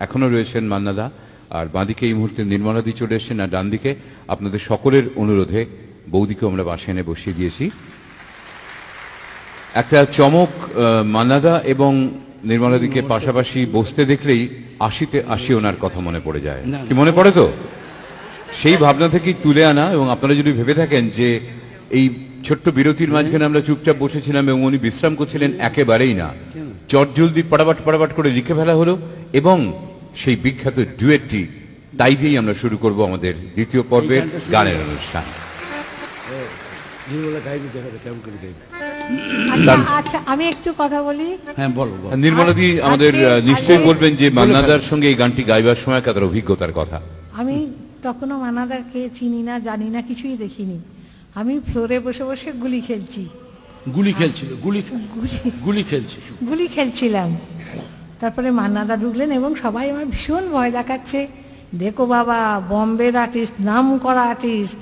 এখনো রয়েছেন মান্নাদা, আর বাঁদিকে এই মুহূর্তে নির্মলাদি চলে এসছেন, আর ডান দিকে আপনাদের সকলের অনুরোধে বৌদিকেও আমরা বাসে এনে বসিয়ে দিয়েছি। একটা চমক, মান্নাদা এবং নির্মলাদিকে পাশাপাশি বসতে দেখলেই ৮০তে ৮০ ওনার কথা মনে পড়ে যায়। কি মনে পড়ে? তো সেই ভাবনা থেকেই তুলে আনা। এবং আপনারা যদি ভেবে থাকেন যে এই ছোট্ট বিরতির মাঝখানে আমরা চুপচাপ বসেছিলাম এবং উনি বিশ্রাম করছিলেন, একেবারেই না। চটজলদি পড়াবাট করে লিখে ফেলা হলো এবং সেই বিখ্যাত ডুয়েটটি তাই দিয়েই আমরা শুরু করব আমাদের দ্বিতীয় পর্বের গানের অনুষ্ঠান। আচ্ছা, আমি একটু কথা বলি। হ্যাঁ, বলো। নির্মলাদি আমাদের নিশ্চয়ই বলবেন যে মান্নাদার সঙ্গে এই গানটি গাইবার সময় তাদের অভিজ্ঞতার কথা। আমি তখনও মান্নাদারকে চিনি না, জানি না, কিছুই দেখিনি। আমি ফ্লোরে বসে বসে গুলি খেলছিলাম। তারপরে মান্নাদা ঢুকলেন এবং সবাই আমার ভীষণ ভয় দেখাচ্ছে, দেখো বাবা বম্বের আর্টিস্ট, নাম করা আর্টিস্ট,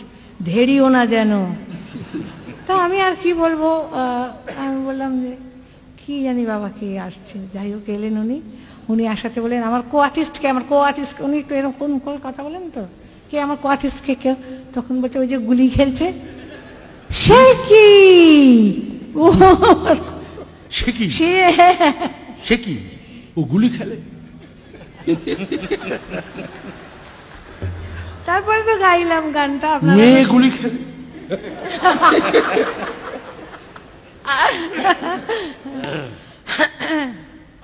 ধেড়িও না যেন। তা আমি আর কি বলবো, আমি বললাম যে কি জানি বাবা কে আসছে। যাই হোক এলেন উনি আসাতে বলেন আমার কো আর্টিস্ট, উনি একটু এরকম করে কথা বলেন তো, কে আমার কো আর্টিস্ট কে কেউ? তখন বলছে ওই যে গুলি খেলছে। সে কি ও গুলি খেলে? তারপরে তো গাইলাম গানটা। মেয়ে গুলি খেলে?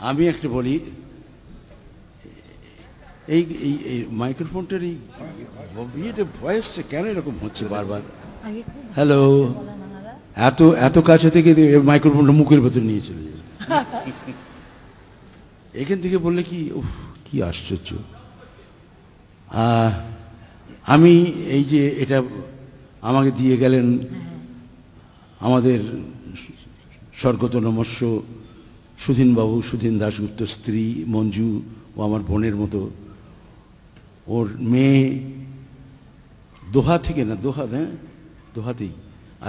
আমি একটা বলি, এই মাইক্রোফোনটার এই ভয়েসটা কেন এরকম হচ্ছে বারবার? হ্যালো, এত কাছে থেকে মাইক্রোফোনটা মুখের ভেতর নিয়ে চলে যাবে। এখান থেকে বললে কি আশ্চর্য। আমি এই যে এটা আমাকে দিয়ে গেলেন আমাদের স্বর্গত নমস্য সুধীন দাশগুপ্ত স্ত্রী মঞ্জু, ও আমার বোনের মতো। ওর মেয়ে দোহাতেই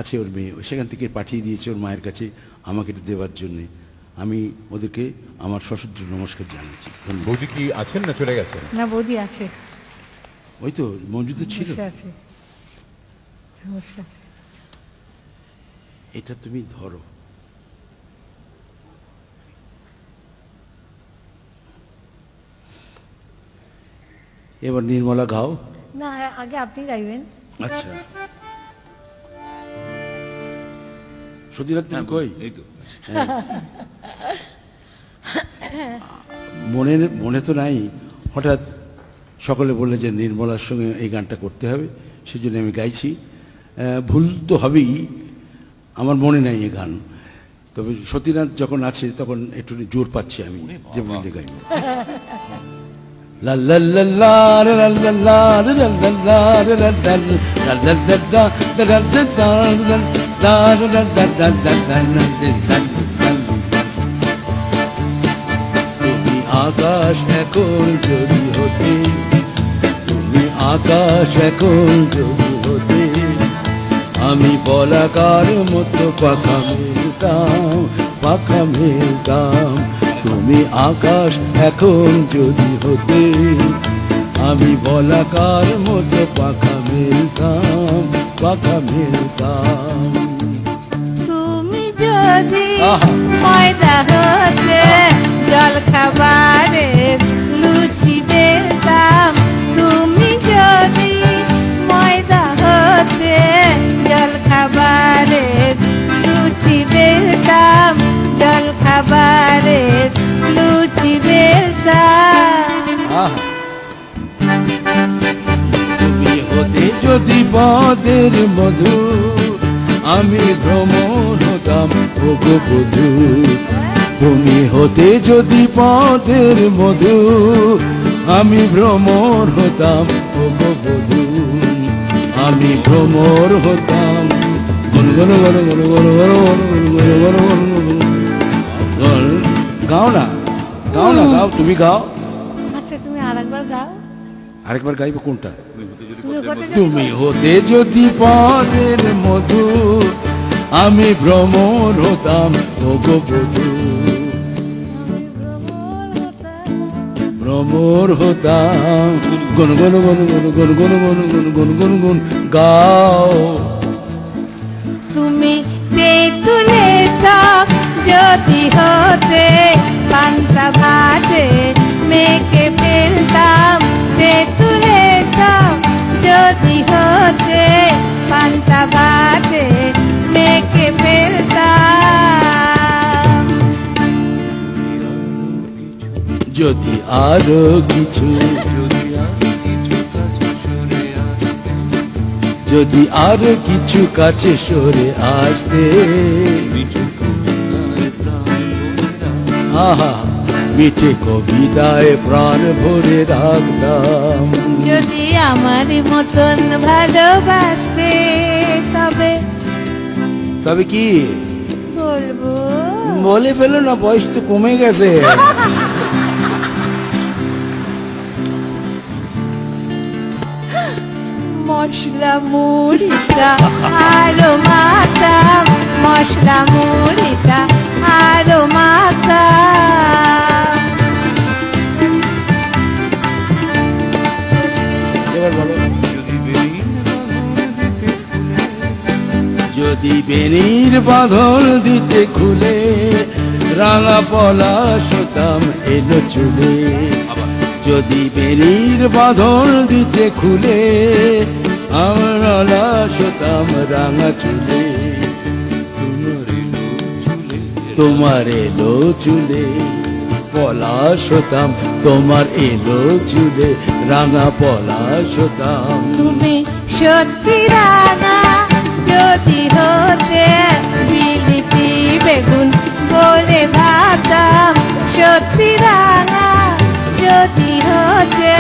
আছে ওর মেয়ে, সেখান থেকে পাঠিয়ে দিয়েছে ওর মায়ের কাছে আমাকে এটা দেওয়ার জন্যে। আমি ওদেরকে আমার সশ্রদ্ধ নমস্কার জানাচ্ছি। বৌদি কি আছেন না চলে গেছেন? না, বৌদি আছে। ওই তো মঞ্জু তো ছিল। এটা তুমি ধরো। এবার নির্মলা গাও। না, আগে আপনি গাইবেন। আচ্ছা, সতীনাথ তুমি কই? এই তো মনে তো নাই। হঠাৎ সকলে বললে যে নির্মলার সঙ্গে এই গানটা করতে হবে, সেই জন্য আমি গাইছি। ভুল তো হবেই, আমার মনে নাই এ গান। তবে সতীনাথ যখন আছে তখন একটু জোর পাচ্ছি আমি যে মনে গাইব। তুমি আকাশ এখন যদি হতে, তুমি আকাশ এখন যদি হতে, আমি বলাকার মতো পাখা মেলতাম। তুমি আকাশ এখন যদি হতে, আমি বলাকার মতো পাখা মেলতাম। তুমি যদি ময়দা হতে, জল খাবারের লুচি বেলতাম। তুমি যদি ময়দা হতে, জল খাবারের লুচি বেলতাম। তুমি হতে যদি পদের মধু, আমি ভ্রমণ হতাম ওগো বধূ। তুমি হতে যদি পদের মধু, আমি ভ্রমর হতাম ওগো বধূ। আমি ভ্রমর হতাম। গাও না, তুমি গাও। আচ্ছা, তুমি আরেকবার গাও। আরেকবার গাইবো কোনটা? তুমি হতে যদি পদের মধু, আমি ভ্রমর হতাম ওগো বধূ। ভ্রমর হতাম। গুন গুন গুন গুন গুন গুন গুন গুন গুন গুন গুন গাও। তুমি তেঁতুলে টক যদি হতে, পান্তা ভাতে মেখে ফেলতাম। তেঁতুলে টক যদি হতে, পান্তা ভাতে মেখে ফেলতাম। যদি আরো কিছু, যদি আরো কিছু কাছে সরে আসতে, আহা মিঠে কবিতায় প্রাণ ভরে রাখতাম। যদি আমার মতন ভালোবাসতে, তবে তবে কি বলবো? বলে ফেলো না, বয়স তো কমে গেছে। মশলা মুড়িটা আরো মাতাম, মশলা মুড়িটা আরো মাতাম। এবার বলো। যদি বেনির বাঁধন দিতে খুলে, রাঙা পলাশ হতাম এলো চুলে। যদি বেনির বাঁধন দিতে খুলে, আমরা লাশ হতাম রাঙা চুলে। তোমার এলো চুলে পলাশ হতাম, তোমার এলো চুলে রাঙা পলাশ হতাম। তুমি সত্যি রাঙা যদি হতে, বিলিতি বেগুন বলে ভাবতাম। সত্যি রাঙা যদি হতে,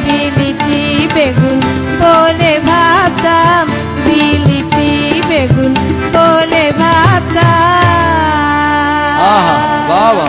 বিলিতি বেগুন বলে ভাবতাম। বিলিতি বেগুন বলে ভাবতাম। আহা বাবা।